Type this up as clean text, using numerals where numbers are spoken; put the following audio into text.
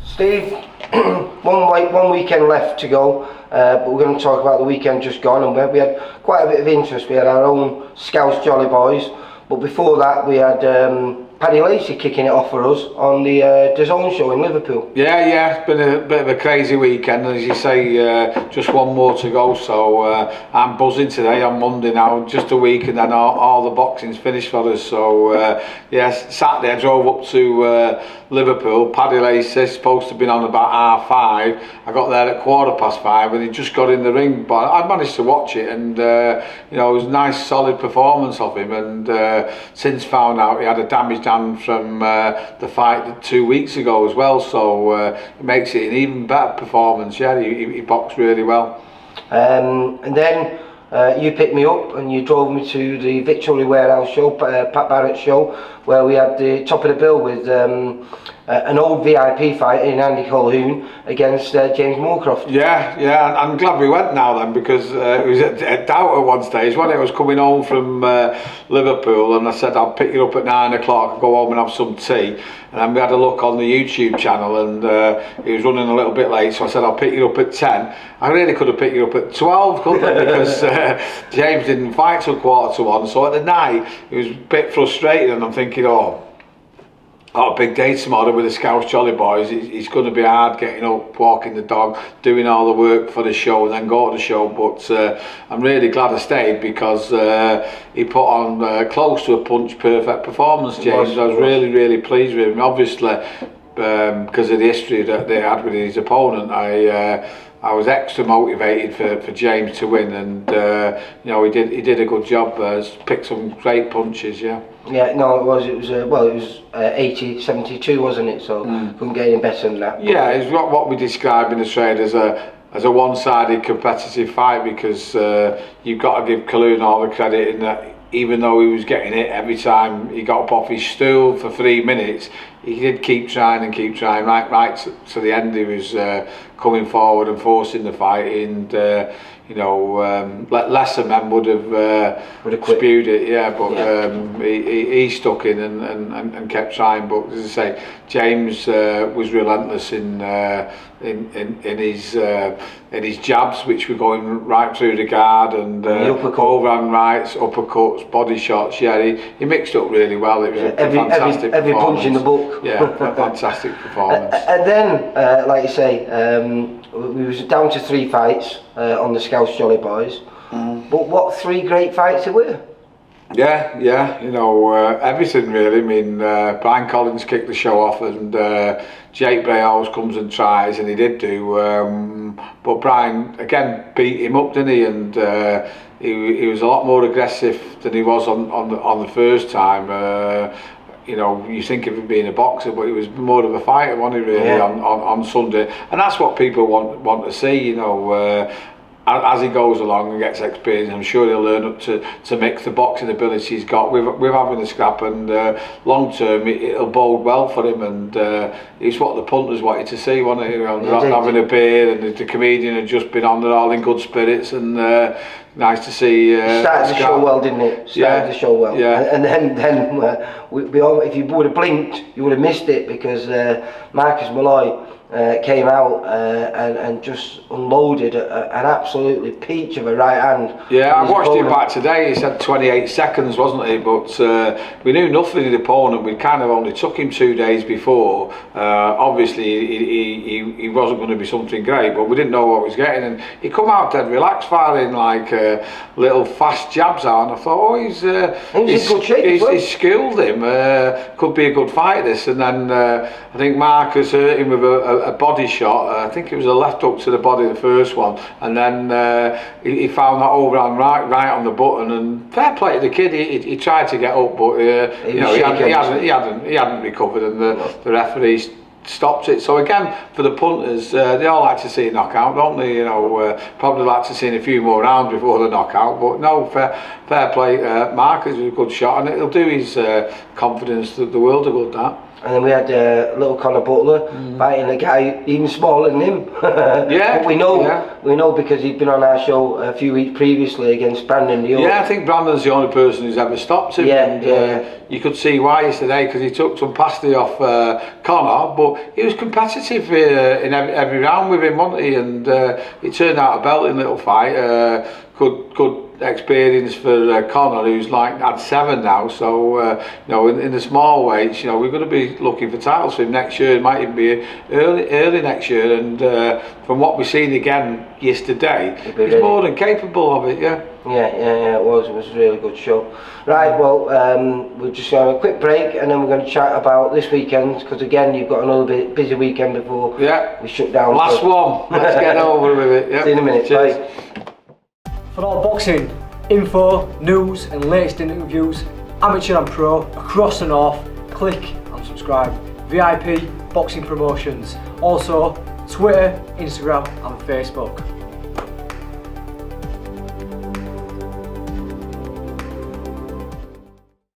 Steve, one weekend left to go, but we're going to talk about the weekend just gone, and we had quite a bit of interest. We had our own Scouse Jolly Boys, but before that we had Paddy Lacey kicking it off for us on the DAZN show in Liverpool. Yeah, it's been a bit of a crazy weekend, and as you say, just one more to go, so I'm buzzing today on Monday now, just a week, and then all the boxing's finished for us. So yes, Saturday I drove up to Liverpool. Paddy Lacey supposed to have been on about 5:30. I got there at 5:15, and he just got in the ring, but I managed to watch it, and you know, it was a nice solid performance of him, and since found out he had a damaged hand from the fight 2 weeks ago as well, so it makes it an even better performance. Yeah, he boxed really well. And then you picked me up and you drove me to the Victoria Warehouse show, Pat Barrett's show, where we had the top of the bill with an old VIP fight in Andy Colquhoun against James Moorcroft. Yeah, I'm glad we went now then, because it was a doubt at one stage when I was coming home from Liverpool, and I said I'll pick you up at 9 o'clock, I'll go home and have some tea. And then we had a look on the YouTube channel, and he was running a little bit late, so I said I'll pick you up at 10. I really could have picked you up at 12, couldn't I? Because James didn't fight till 1:45, so at the night it was a bit frustrated, and I'm thinking, oh, a big day tomorrow with the Scouse Jolly Boys. It's going to be hard getting up, walking the dog, doing all the work for the show, and then go to the show. But I'm really glad I stayed, because he put on close to a punch perfect performance, James. I was really pleased with him. Obviously, because of the history that they had with his opponent, I was extra motivated for James to win, and you know, he did a good job. Picked some great punches. Yeah, no, it was 80-72, wasn't it? So couldn't get any better than that. Yeah, it's what we describe in the trade as a one-sided competitive fight, because you've got to give Colquhoun all the credit in that. Even though he was getting hit every time he got up off his stool for 3 minutes, he did keep trying, right to the end. He was coming forward and forcing the fight, and you know, lesser men would have spewed it, but he stuck in and kept trying. But as I say, James was relentless in his jabs, which were going right through the guard, and overhand rights, uppercuts, body shots. Yeah, he mixed up really well. It was a fantastic every performance. punch in the book. Yeah, a fantastic performance. And then, like you say, we was down to 3 fights on the Scouse Jolly Boys. But what 3 great fights it were? Yeah, you know, everything really. I mean, Brian Collins kicked the show off, and Jake Bray always comes and tries, and he did do. But Brian again beat him up, didn't he? And he was a lot more aggressive than he was on the first time. You know, you think of him being a boxer, but he was more of a fighter, wasn't he, really, on Sunday? And that's what people want to see, you know. As he goes along and gets experience, I'm sure he'll learn up to mix the boxing ability he's got with having a scrap, and long term it'll bode well for him, and it's what the punters wanted to see, wasn't it? You know, having a beer, and the comedian had just been on, they're all in good spirits, and nice to see. Started the show well, didn't it? Started the show well. Yeah. And then we all, if you would have blinked, you would have missed it, because Marcus Malloy came out and just unloaded an absolutely peach of a right hand. Yeah, I watched it back today. He said 28 seconds, wasn't he? But we knew nothing of the opponent. We kind of only took him 2 days before. Obviously, he wasn't going to be something great, but we didn't know what he was getting. And he come out dead relaxed, firing like little fast jabs out. And I thought, oh, he's in good shape. He's skilled him. Could be a good fight, this. And then I think Marcus hurt him with a body shot. I think it was a left hook to the body, the first one, and then he found that overhand right on the button. And fair play to the kid. He tried to get up, but you know, he hadn't recovered, and the referee stopped it. So again, for the punters, they all like to see a knockout, don't they? You know, probably like to see a few more rounds before the knockout. But no, fair play, Mark is a good shot, and it'll do his confidence the world of good, that. And then we had little Conor Butler fighting a guy even smaller than him. Yeah. But we know because he'd been on our show a few weeks previously against Brandon New York. Yeah, I think Brandon's the only person who's ever stopped him. Yeah, and, you could see why yesterday, because he took some pasty off Conor, but he was competitive in every round with him, wasn't he? And it turned out a belting little fight. Good experience for Conor, who's like had 7 now. So you know, in the small weights, you know, we're going to be looking for titles for him next year. It might even be early next year. And from what we've seen again yesterday, he's more than capable of it. Yeah. Yeah, it was a really good show. Right, well, we're just going to have a quick break, and then we're going to chat about this weekend, because again, you've got another busy weekend before we shut down. Last one. Let's get over with it. Yeah. See you in a minute. Cheers. Bye. For all boxing info, news and latest interviews, amateur and pro, across the north, click and subscribe. VIP Boxing Promotions. Also Twitter, Instagram and Facebook.